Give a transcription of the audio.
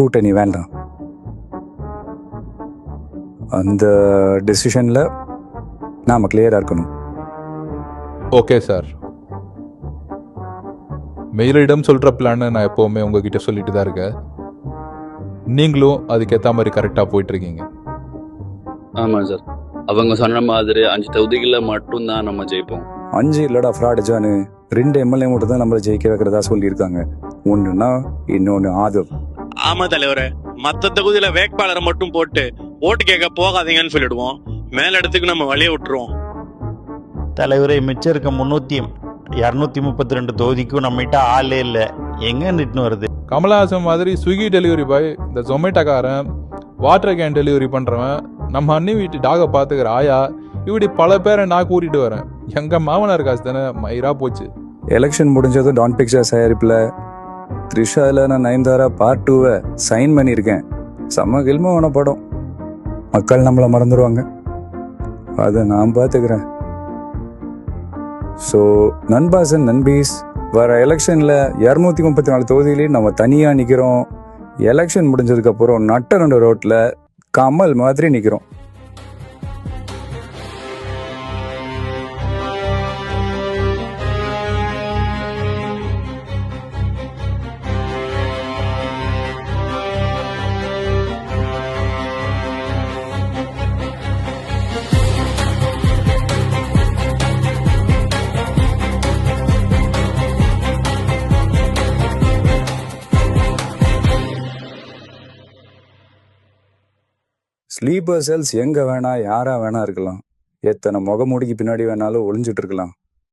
கூட்டணி வேண்டாம். அந்த டெசிஷனில் நாம் கிளியராக இருக்கணும். ஓகே சார், மேலிடம் சொல்கிற பிளான்னு நான் எப்போவுமே உங்ககிட்ட சொல்லிட்டு தான் இருக்கேன். நீங்களும் அதுக்கேற்ற மாதிரி கரெக்டாக போயிட்டுருக்கீங்க. ஆமாம் சார், அவங்க சொன்ன மாதிரி 5 தொகுதிகளில் மட்டும்தான் நம்ம ஜெயிப்போம். 5 இல்லடா ஃப்ராடு ஜானு, 2 எம்எல்ஏ மட்டும் தான் நம்மளை ஜெயிக்க வைக்கிறதா சொல்லியிருக்காங்க. ஒன்றுனா இன்னொன்று ஆதவ். ஆமா தலைவரே, மற்ற தொகுதியில வேட்பாளரை மட்டும் போட்டு ஓட்டு கேட்க போகாதீங்கன்னு சொல்லிடுவோம். மேலிடத்துக்கு நம்ம வழியை விட்டுருவோம். தலைவரை மிச்சம் இருக்க 232 தொகுதிக்கும் நம்மகிட்ட ஆளே இல்லை, எங்க நிட்டுன்னு வருது? கமலஹாசன் மாதிரி ஸ்விக்கி டெலிவரி பாய், இந்த ஜொமேட்டோக்காரன், வாட்டர் கேன் டெலிவரி பண்ணுறவன், நம்ம அண்ணி வீட்டு டாகை பார்த்துக்கிற ஆயா, இப்படி பல பேரை நான் கூட்டிகிட்டு வரேன். எங்கள் மாமனார் காசு தானே மயிரா போச்சு. எலெக்ஷன் முடிஞ்சதும் டான் பிக்சர்ஸ் தயாரிப்பில் த்ரிஷாவில் நான் நயன்தாரா பார்ட் 2 சைன் பண்ணியிருக்கேன். செம்ம கில்மான படம். மக்கள் நம்மளை மறந்துடுவாங்க, அதை நான் பார்த்துக்கிறேன். ஸோ நண்பாஸ் அண்ட் நண்பீஸ், வர எலெக்ஷனில் 234 தொகுதியிலையும் நம்ம தனியாக நிற்கிறோம். எலெக்ஷன் முடிஞ்சதுக்கப்புறம் நட்ட ரோட்டில் கமல் மாதிரி நிற்கிறோம். ஸ்லீப்பர் செல்ஸ் எங்கே வேணா யாரா வேணா இருக்கலாம். எத்தனை முகமூடிக்கு பின்னாடி வேணாலும் ஒளிஞ்சிட்டு இருக்கலாம்.